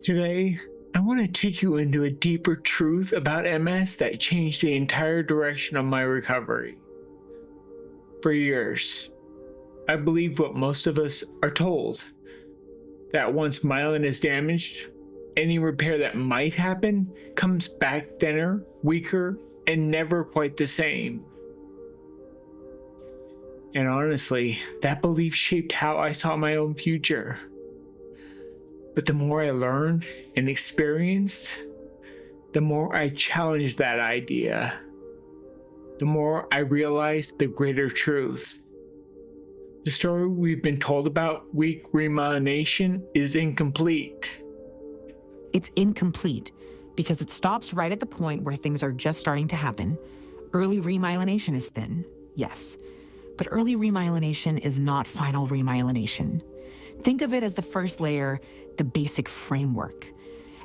Today, I want to take you into a deeper truth about MS that changed the entire direction of my recovery. For years, I believed what most of us are told, that once myelin is damaged, any repair that might happen comes back thinner, weaker, and never quite the same. And honestly, that belief shaped how I saw my own future. But the more I learned and experienced, the more I challenged that idea, the more I realized the greater truth. The story we've been told about weak remyelination is incomplete. It's incomplete because it stops right at the point where things are just starting to happen. Early remyelination is thin, yes, but early remyelination is not final remyelination. Think of it as the first layer, the basic framework.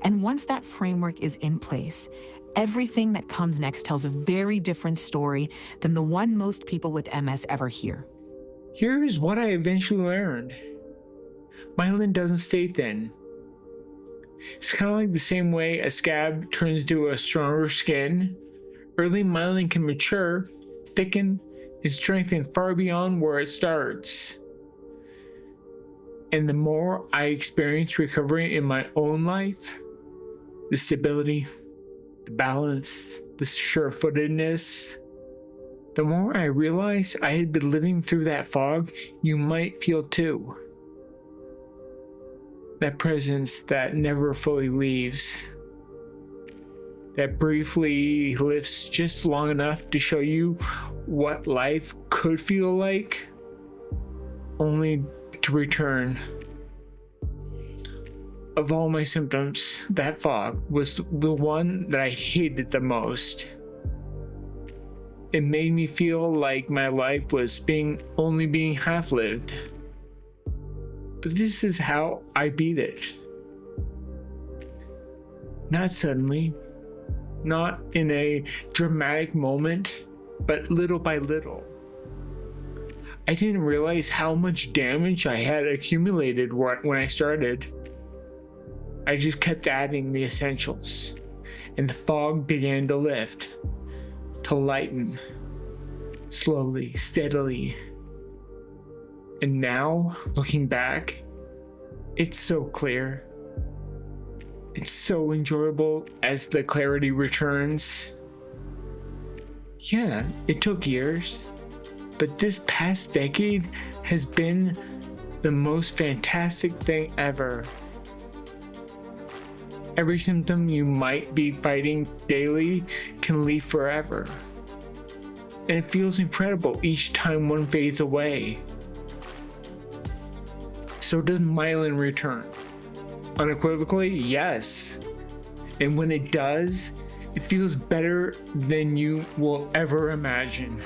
And once that framework is in place, everything that comes next tells a very different story than the one most people with MS ever hear. Here's what I eventually learned. Myelin doesn't stay thin. It's kind of like the same way a scab turns to a stronger skin. Early myelin can mature, thicken, and strengthen far beyond where it starts. And the more I experience recovery in my own life, the stability, the balance, the sure-footedness, the more I realized I had been living through that fog you might feel too. That presence that never fully leaves. That briefly lifts just long enough to show you what life could feel like, only to return. Of all my symptoms, that fog was the one that I hated the most. It made me feel like my life was only being half-lived. But this is how I beat it. Not suddenly, not in a dramatic moment, but little by little. I didn't realize how much damage I had accumulated when I started. I just kept adding the essentials, and the fog began to lift, to lighten, slowly, steadily. And now, looking back, it's so clear. It's so enjoyable as the clarity returns. Yeah, it took years, but this past decade has been the most fantastic thing ever. Every symptom you might be fighting daily can leave forever. And it feels incredible each time one fades away. So does myelin return? Unequivocally, yes. And when it does, it feels better than you will ever imagine.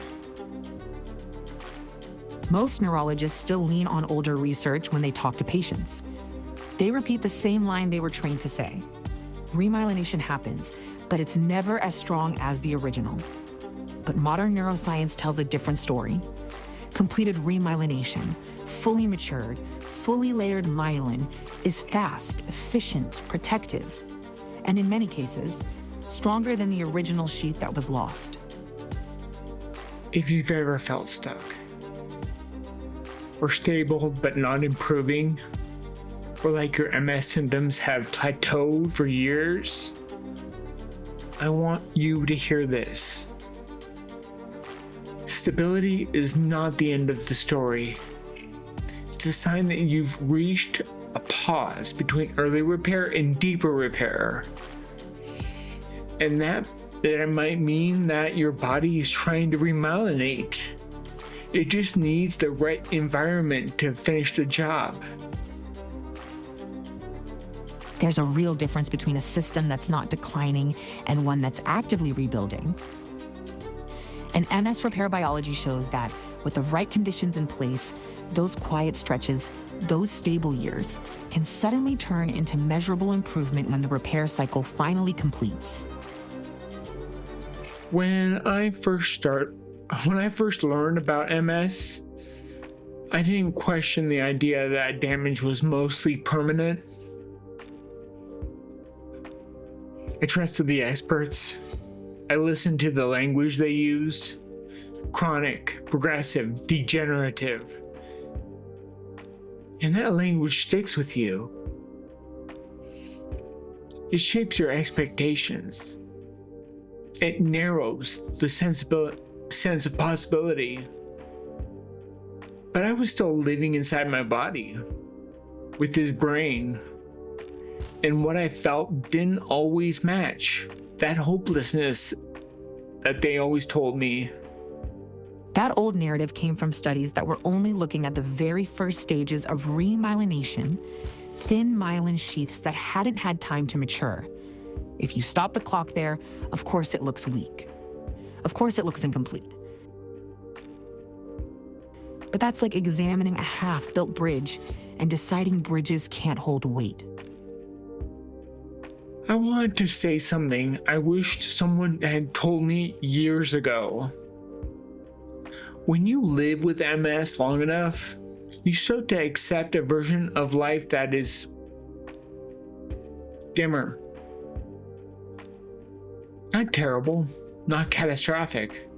Most neurologists still lean on older research when they talk to patients. They repeat the same line they were trained to say. Remyelination happens, but it's never as strong as the original. But modern neuroscience tells a different story. Completed remyelination, fully matured, fully layered myelin is fast, efficient, protective, and in many cases, stronger than the original sheet that was lost. If you've ever felt stuck, or stable but not improving, or like your MS symptoms have plateaued for years, I want you to hear this. Stability is not the end of the story. It's a sign that you've reached a pause between early repair and deeper repair. And that might mean that your body is trying to remyelinate. It just needs the right environment to finish the job. There's a real difference between a system that's not declining and one that's actively rebuilding. And MS repair biology shows that with the right conditions in place, those quiet stretches, those stable years, can suddenly turn into measurable improvement when the repair cycle finally completes. When I first learned about MS, I didn't question the idea that damage was mostly permanent. I trusted the experts. I listened to the language they used. Chronic, progressive, degenerative. And that language sticks with you. It shapes your expectations. It narrows the sense of possibility. But I was still living inside my body, with this brain. And what I felt didn't always match that hopelessness that they always told me. That old narrative came from studies that were only looking at the very first stages of remyelination, thin myelin sheaths that hadn't had time to mature. If you stop the clock there, of course it looks weak. Of course it looks incomplete. But that's like examining a half-built bridge and deciding bridges can't hold weight. I wanted to say something I wished someone had told me years ago. When you live with MS long enough, you start to accept a version of life that is dimmer. Not terrible, not catastrophic,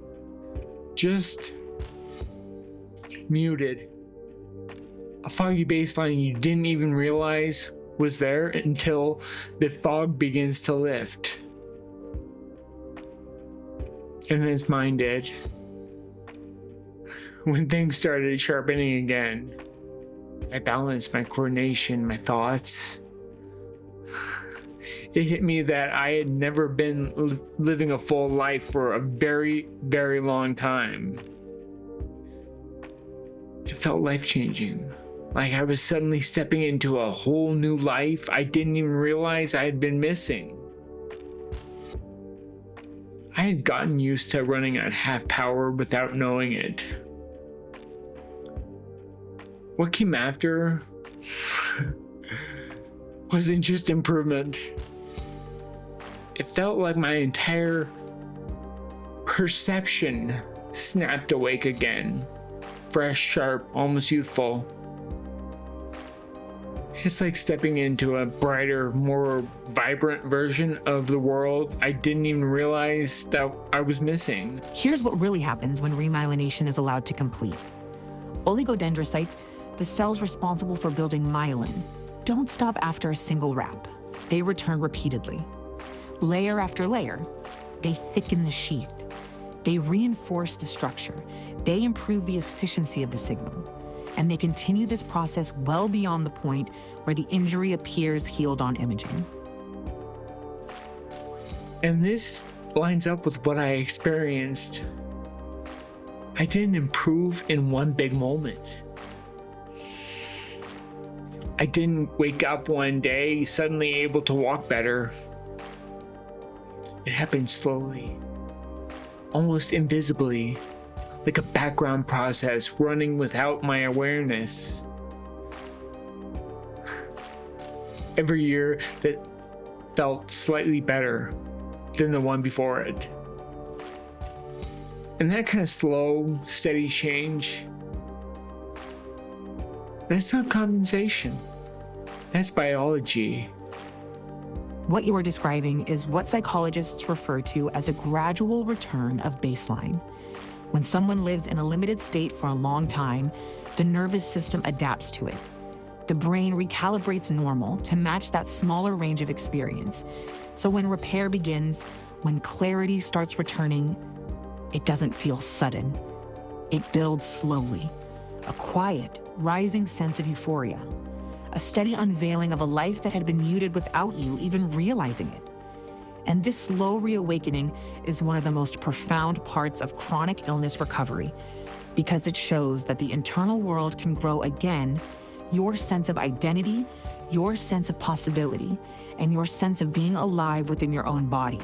just muted. A foggy baseline you didn't even realize was there until the fog begins to lift. And as mine did. When things started sharpening again, I balanced my coordination, my thoughts. It hit me that I had never been living a full life for a very, very long time. It felt life-changing, like I was suddenly stepping into a whole new life I didn't even realize I had been missing. I had gotten used to running at half power without knowing it. What came after wasn't just improvement. It felt like my entire perception snapped awake again. Fresh, sharp, almost youthful. It's like stepping into a brighter, more vibrant version of the world I didn't even realize that I was missing. Here's what really happens when remyelination is allowed to complete. Oligodendrocytes, the cells responsible for building myelin, don't stop after a single wrap. They return repeatedly. Layer after layer, they thicken the sheath. They reinforce the structure. They improve the efficiency of the signal. And they continue this process well beyond the point where the injury appears healed on imaging. And this lines up with what I experienced. I didn't improve in one big moment. I didn't wake up one day suddenly able to walk better. It happened slowly, almost invisibly, like a background process running without my awareness. Every year that felt slightly better than the one before it. And that kind of slow, steady change, that's not compensation. That's biology. What you are describing is what psychologists refer to as a gradual return of baseline. When someone lives in a limited state for a long time, the nervous system adapts to it. The brain recalibrates normal to match that smaller range of experience. So when repair begins, when clarity starts returning, it doesn't feel sudden. It builds slowly. A quiet, rising sense of euphoria. A steady unveiling of a life that had been muted without you even realizing it. And this slow reawakening is one of the most profound parts of chronic illness recovery, because it shows that the internal world can grow again, your sense of identity, your sense of possibility, and your sense of being alive within your own body.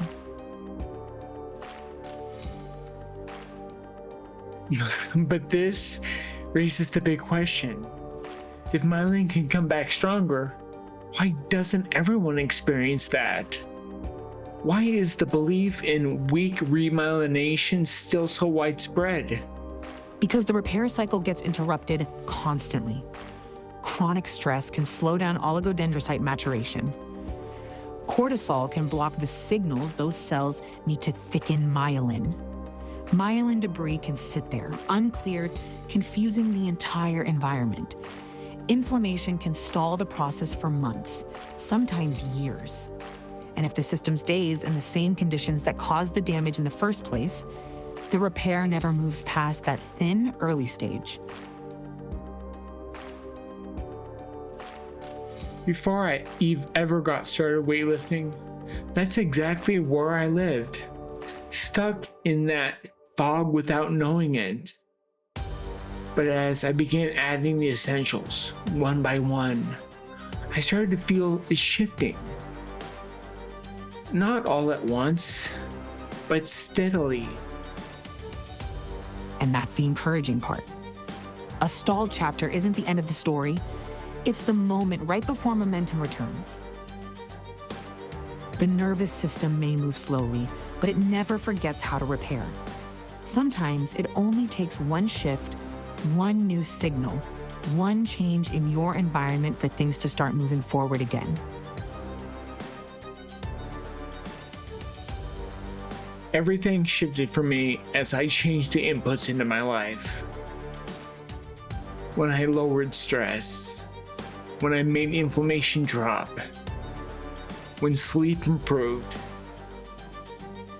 But this raises the big question. If myelin can come back stronger, why doesn't everyone experience that? Why is the belief in weak remyelination still so widespread? Because the repair cycle gets interrupted constantly. Chronic stress can slow down oligodendrocyte maturation. Cortisol can block the signals those cells need to thicken myelin. Myelin debris can sit there, uncleared, confusing the entire environment. Inflammation can stall the process for months, sometimes years. And if the system stays in the same conditions that caused the damage in the first place, the repair never moves past that thin early stage. Before I ever got started weightlifting, that's exactly where I lived, stuck in that fog without knowing it. But as I began adding the essentials, one by one, I started to feel it shifting. Not all at once, but steadily. And that's the encouraging part. A stalled chapter isn't the end of the story. It's the moment right before momentum returns. The nervous system may move slowly, but it never forgets how to repair. Sometimes it only takes one shift, one new signal, one change in your environment for things to start moving forward again. Everything shifted for me as I changed the inputs into my life. When I lowered stress, when I made inflammation drop, when sleep improved,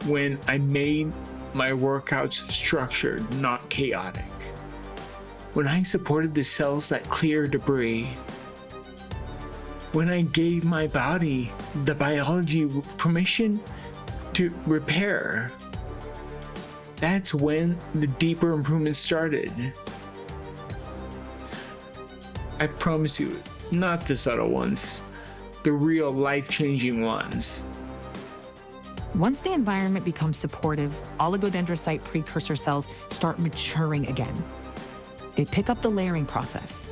when I made my workouts structured, not chaotic, when I supported the cells that clear debris, when I gave my body the biology permission to repair. That's when the deeper improvements started. I promise you, not the subtle ones, the real life-changing ones. Once the environment becomes supportive, oligodendrocyte precursor cells start maturing again. They pick up the layering process.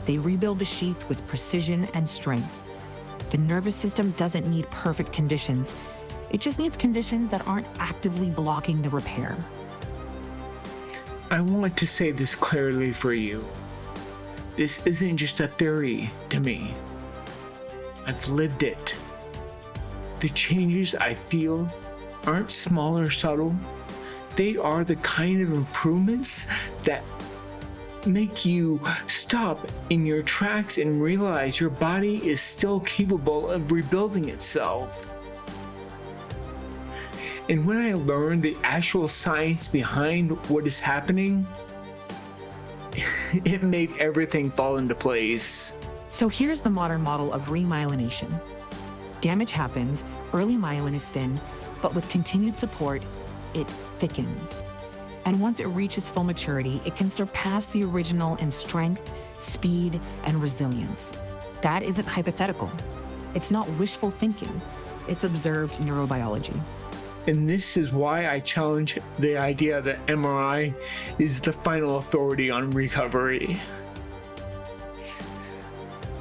They rebuild the sheath with precision and strength. The nervous system doesn't need perfect conditions. It just needs conditions that aren't actively blocking the repair. I want to say this clearly for you. This isn't just a theory to me. I've lived it. The changes I feel aren't small or subtle. They are the kind of improvements that make you stop in your tracks and realize your body is still capable of rebuilding itself. And when I learned the actual science behind what is happening, it made everything fall into place. So here's the modern model of remyelination. Damage happens, early myelin is thin, but with continued support, it thickens. And once it reaches full maturity, it can surpass the original in strength, speed, and resilience. That isn't hypothetical. It's not wishful thinking. It's observed neurobiology. And this is why I challenge the idea that MRI is the final authority on recovery.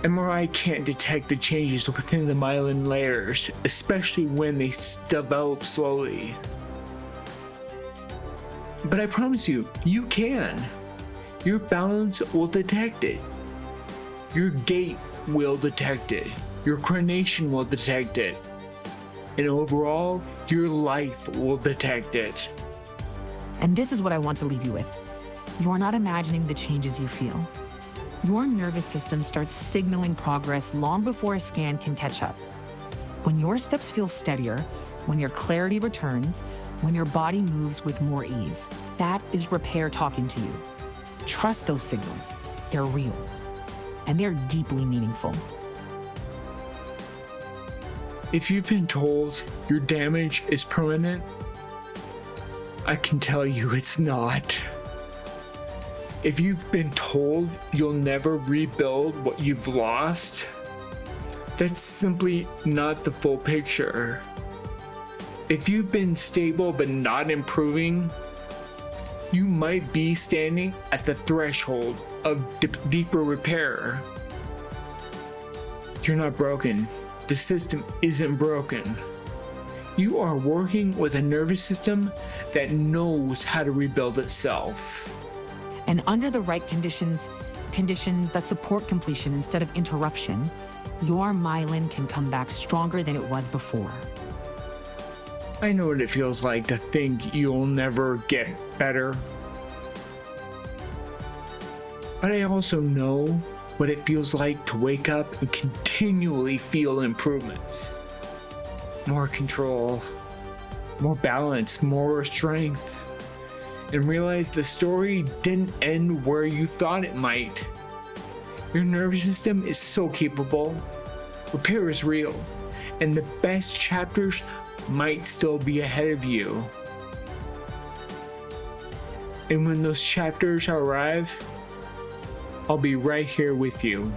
MRI can't detect the changes within the myelin layers, especially when they develop slowly. But I promise you, you can. Your balance will detect it. Your gait will detect it. Your coordination will detect it. And overall, your life will detect it. And this is what I want to leave you with. You're not imagining the changes you feel. Your nervous system starts signaling progress long before a scan can catch up. When your steps feel steadier, when your clarity returns, when your body moves with more ease, that is repair talking to you. Trust those signals. They're real. And they're deeply meaningful. If you've been told your damage is permanent, I can tell you it's not. If you've been told you'll never rebuild what you've lost, that's simply not the full picture. If you've been stable but not improving, you might be standing at the threshold of deeper repair. You're not broken. The system isn't broken. You are working with a nervous system that knows how to rebuild itself. And under the right conditions that support completion instead of interruption, Your myelin can come back stronger than it was before. I know what it feels like to think you'll never get better. But I also know what it feels like to wake up and continually feel improvements. More control, more balance, more strength. And realize the story didn't end where you thought it might. Your nervous system is so capable. Repair is real. And the best chapters might still be ahead of you. And when those chapters arrive, I'll be right here with you.